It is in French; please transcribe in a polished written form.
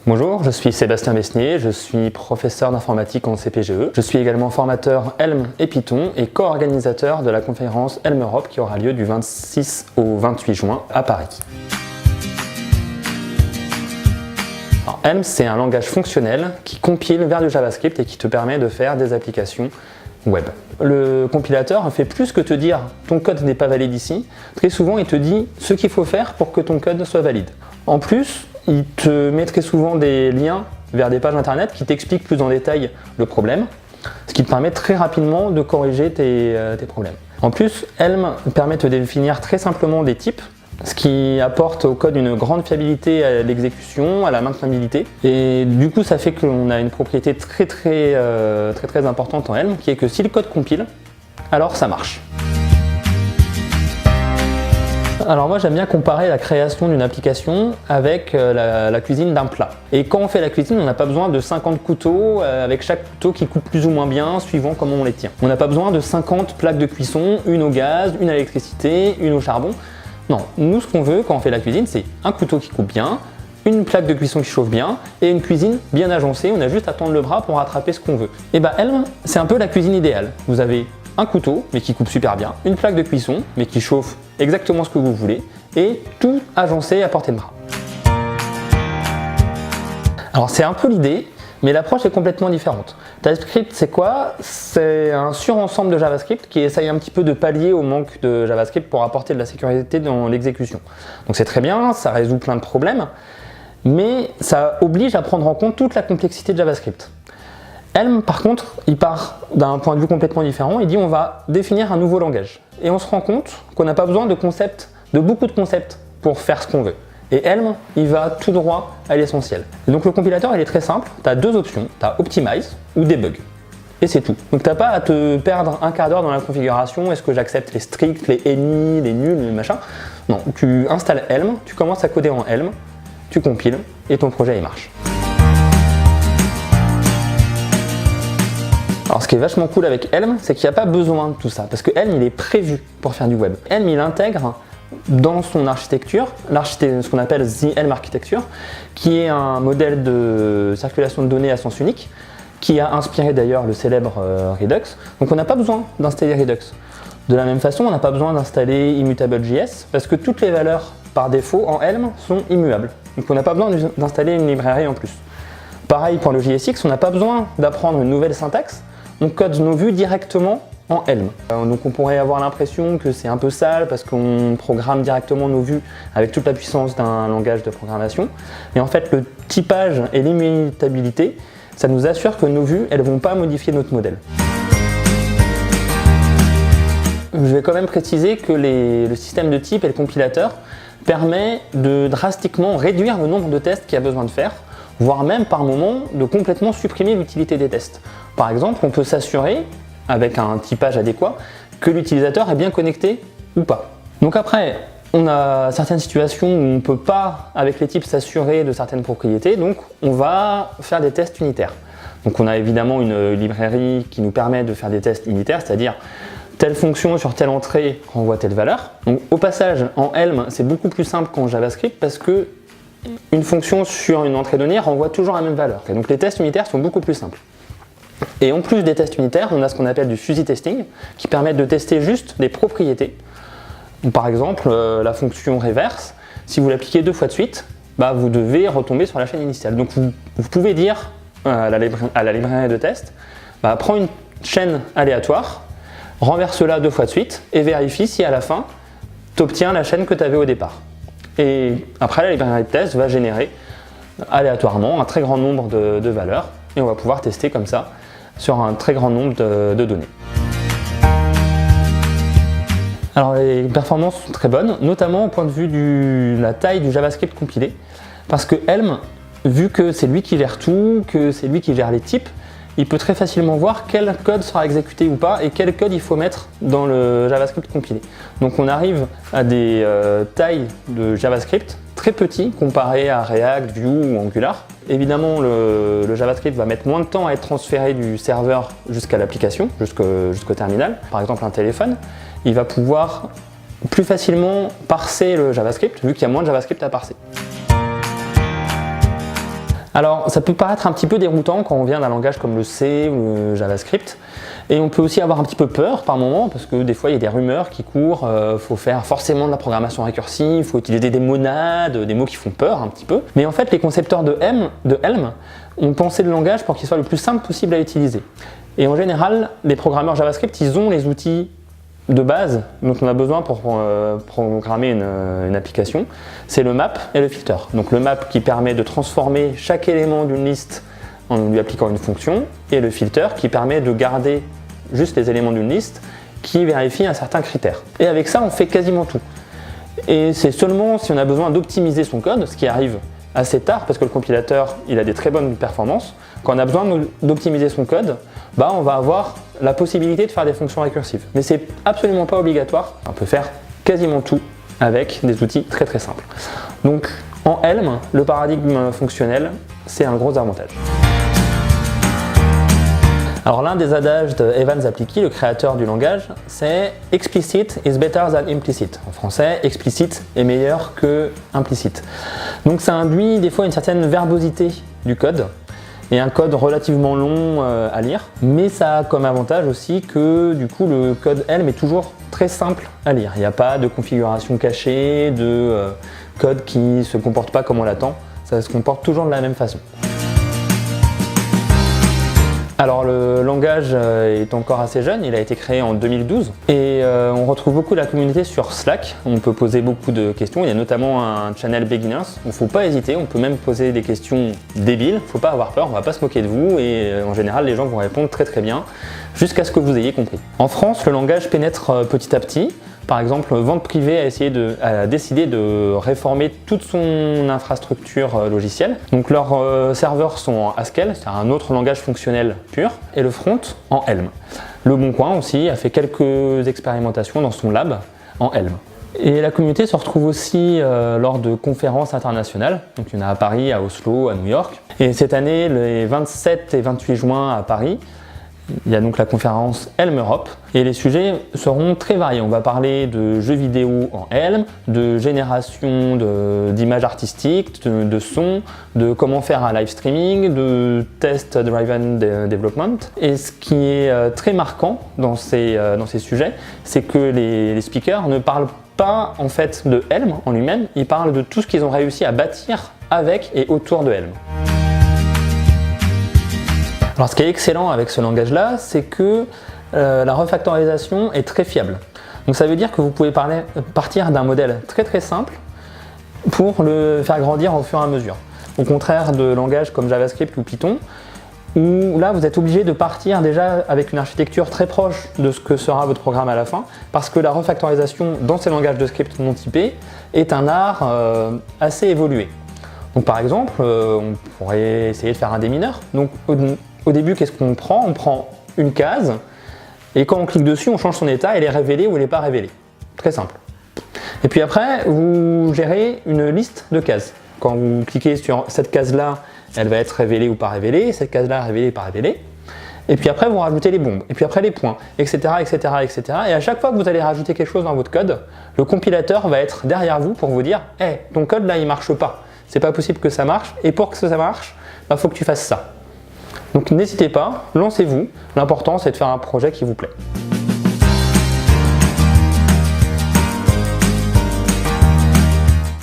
Bonjour, je suis Sébastien Besnier, je suis professeur d'informatique en CPGE. Je suis également formateur Helm et Python et co-organisateur de la conférence Helm Europe qui aura lieu du 26 au 28 juin à Paris. Alors, Helm, c'est un langage fonctionnel qui compile vers du JavaScript et qui te permet de faire des applications web. Le compilateur fait plus que te dire ton code n'est pas valide ici. Très souvent, il te dit ce qu'il faut faire pour que ton code soit valide. En plus, il te met très souvent des liens vers des pages internet qui t'expliquent plus en détail le problème, ce qui te permet très rapidement de corriger tes problèmes. En plus, Helm permet de définir très simplement des types, ce qui apporte au code une grande fiabilité à l'exécution, à la maintenabilité. Et du coup, ça fait qu'on a une propriété très importante en Helm, qui est que si le code compile, alors ça marche. Alors moi j'aime bien comparer la création d'une application avec la cuisine d'un plat. Et quand on fait la cuisine, on n'a pas besoin de 50 couteaux avec chaque couteau qui coupe plus ou moins bien suivant comment on les tient. On n'a pas besoin de 50 plaques de cuisson, une au gaz, une à l'électricité, une au charbon. Non, nous ce qu'on veut quand on fait la cuisine, c'est un couteau qui coupe bien, une plaque de cuisson qui chauffe bien et une cuisine bien agencée. On a juste à tendre le bras pour rattraper ce qu'on veut. Et bah Helm, c'est un peu la cuisine idéale. Vous avez un couteau, mais qui coupe super bien, une plaque de cuisson, mais qui chauffe exactement ce que vous voulez, et tout agencé à portée de bras. Alors c'est un peu l'idée, mais l'approche est complètement différente. TypeScript, c'est quoi? C'est un surensemble de JavaScript qui essaye un petit peu de pallier au manque de JavaScript pour apporter de la sécurité dans l'exécution. Donc c'est très bien, ça résout plein de problèmes, mais ça oblige à prendre en compte toute la complexité de JavaScript. Helm, par contre, il part d'un point de vue complètement différent. Il dit on va définir un nouveau langage. Et on se rend compte qu'on n'a pas besoin de beaucoup de concepts pour faire ce qu'on veut. Et Helm, il va tout droit à l'essentiel. Et donc le compilateur, il est très simple. Tu as deux options. Tu as Optimize ou Debug. Et c'est tout. Donc tu n'as pas à te perdre un quart d'heure dans la configuration. Est-ce que j'accepte les stricts, les any, les nuls, les machins? Non, tu installes Helm, tu commences à coder en Helm, tu compiles et ton projet il marche. Alors ce qui est vachement cool avec Helm, c'est qu'il n'y a pas besoin de tout ça, parce que Helm il est prévu pour faire du web. Helm il intègre dans son architecture, ce qu'on appelle The Helm Architecture, qui est un modèle de circulation de données à sens unique, qui a inspiré d'ailleurs le célèbre Redux. Donc on n'a pas besoin d'installer Redux. De la même façon, on n'a pas besoin d'installer Immutable.js, parce que toutes les valeurs par défaut en Helm sont immuables. Donc on n'a pas besoin d'installer une librairie en plus. Pareil pour le JSX, on n'a pas besoin d'apprendre une nouvelle syntaxe. On code nos vues directement en Helm. Donc on pourrait avoir l'impression que c'est un peu sale parce qu'on programme directement nos vues avec toute la puissance d'un langage de programmation. Mais en fait, le typage et l'immutabilité, ça nous assure que nos vues, elles ne vont pas modifier notre modèle. Je vais quand même préciser que le système de type et le compilateur permet de drastiquement réduire le nombre de tests qu'il y a besoin de faire, voire même par moment de complètement supprimer l'utilité des tests. Par exemple, on peut s'assurer, avec un typage adéquat, que l'utilisateur est bien connecté ou pas. Donc après, on a certaines situations où on ne peut pas, avec les types, s'assurer de certaines propriétés, donc on va faire des tests unitaires. Donc on a évidemment une librairie qui nous permet de faire des tests unitaires, c'est-à-dire telle fonction sur telle entrée renvoie telle valeur. Donc au passage, en Helm, c'est beaucoup plus simple qu'en JavaScript parce que une fonction sur une entrée donnée renvoie toujours la même valeur. Et donc les tests unitaires sont beaucoup plus simples. Et en plus des tests unitaires, on a ce qu'on appelle du fuzzy testing, qui permet de tester juste les propriétés. Donc, par exemple, la fonction reverse, si vous l'appliquez 2 fois de suite, vous devez retomber sur la chaîne initiale. Donc vous pouvez dire à la librairie de test, prends une chaîne aléatoire, renverse-la 2 fois de suite et vérifie si à la fin, tu obtiens la chaîne que tu avais au départ. Et après, la librairie de test va générer aléatoirement un très grand nombre de valeurs et on va pouvoir tester comme ça sur un très grand nombre de données. Alors les performances sont très bonnes, notamment au point de vue de la taille du JavaScript compilé, parce que Helm, vu que c'est lui qui gère tout, que c'est lui qui gère les types, il peut très facilement voir quel code sera exécuté ou pas et quel code il faut mettre dans le JavaScript compilé. Donc on arrive à des tailles de JavaScript très petits comparé à React, Vue ou Angular. Évidemment, le JavaScript va mettre moins de temps à être transféré du serveur jusqu'à l'application, jusqu'au terminal. Par exemple, un téléphone, il va pouvoir plus facilement parser le JavaScript, vu qu'il y a moins de JavaScript à parser. Alors, ça peut paraître un petit peu déroutant quand on vient d'un langage comme le C ou le JavaScript. Et on peut aussi avoir un petit peu peur par moment, parce que des fois, il y a des rumeurs qui courent, faut faire forcément de la programmation récursive, il faut utiliser des monades, des mots qui font peur un petit peu. Mais en fait, les concepteurs de Helm ont pensé le langage pour qu'il soit le plus simple possible à utiliser. Et en général, les programmeurs JavaScript, ils ont les outils de base dont on a besoin pour programmer une application, c'est le map et le filter. Donc le map qui permet de transformer chaque élément d'une liste en lui appliquant une fonction, et le filter qui permet de garder juste les éléments d'une liste qui vérifie un certain critère. Et avec ça, on fait quasiment tout. Et c'est seulement si on a besoin d'optimiser son code, ce qui arrive assez tard parce que le compilateur il a des très bonnes performances, quand on a besoin d'optimiser son code, on va avoir la possibilité de faire des fonctions récursives. Mais c'est absolument pas obligatoire, on peut faire quasiment tout avec des outils très très simples. Donc en Helm, le paradigme fonctionnel, c'est un gros avantage. Alors l'un des adages de Evans Appliki, le créateur du langage, c'est « Explicit is better than implicit ». En français, explicite est meilleur que implicite. Donc ça induit des fois une certaine verbosité du code, et un code relativement long à lire, mais ça a comme avantage aussi que du coup le code Helm est toujours très simple à lire. Il n'y a pas de configuration cachée, de code qui ne se comporte pas comme on l'attend, ça se comporte toujours de la même façon. Alors le langage est encore assez jeune, il a été créé en 2012 et on retrouve beaucoup de la communauté sur Slack. On peut poser beaucoup de questions, il y a notamment un channel beginners, il ne faut pas hésiter, on peut même poser des questions débiles, il ne faut pas avoir peur, on ne va pas se moquer de vous et en général les gens vont répondre très très bien jusqu'à ce que vous ayez compris. En France, le langage pénètre petit à petit. Par exemple, Vente Privée a décidé de réformer toute son infrastructure logicielle. Donc leurs serveurs sont en Haskell, c'est un autre langage fonctionnel pur, et le front en Helm. Le Bon Coin aussi a fait quelques expérimentations dans son lab en Helm. Et la communauté se retrouve aussi lors de conférences internationales, donc il y en a à Paris, à Oslo, à New York. Et cette année, les 27 et 28 juin à Paris, il y a donc la conférence Helm Europe et les sujets seront très variés. On va parler de jeux vidéo en Helm, de génération d'images artistiques, de sons, de comment faire un live streaming, de test driven development. Et ce qui est très marquant dans ces sujets, c'est que les speakers ne parlent pas en fait de Helm en lui-même, ils parlent de tout ce qu'ils ont réussi à bâtir avec et autour de Helm. Alors ce qui est excellent avec ce langage-là, c'est que la refactorisation est très fiable. Donc ça veut dire que vous pouvez partir d'un modèle très très simple pour le faire grandir au fur et à mesure. Au contraire de langages comme JavaScript ou Python, où là vous êtes obligé de partir déjà avec une architecture très proche de ce que sera votre programme à la fin, parce que la refactorisation dans ces langages de script non typés est un art assez évolué. Donc par exemple, on pourrait essayer de faire un démineur. Donc au début, qu'est-ce qu'on prend? On prend une case, et quand on clique dessus, on change son état, elle est révélée ou elle n'est pas révélée. Très simple. Et puis après, vous gérez une liste de cases. Quand vous cliquez sur cette case-là, elle va être révélée ou pas révélée, cette case-là révélée ou pas révélée. Et puis après, vous rajoutez les bombes, et puis après les points, etc., etc., etc. Et à chaque fois que vous allez rajouter quelque chose dans votre code, le compilateur va être derrière vous pour vous dire « Hey, ton code là, il marche pas. C'est pas possible que ça marche, et pour que ça marche, il faut que tu fasses ça. » Donc n'hésitez pas, lancez-vous. L'important, c'est de faire un projet qui vous plaît.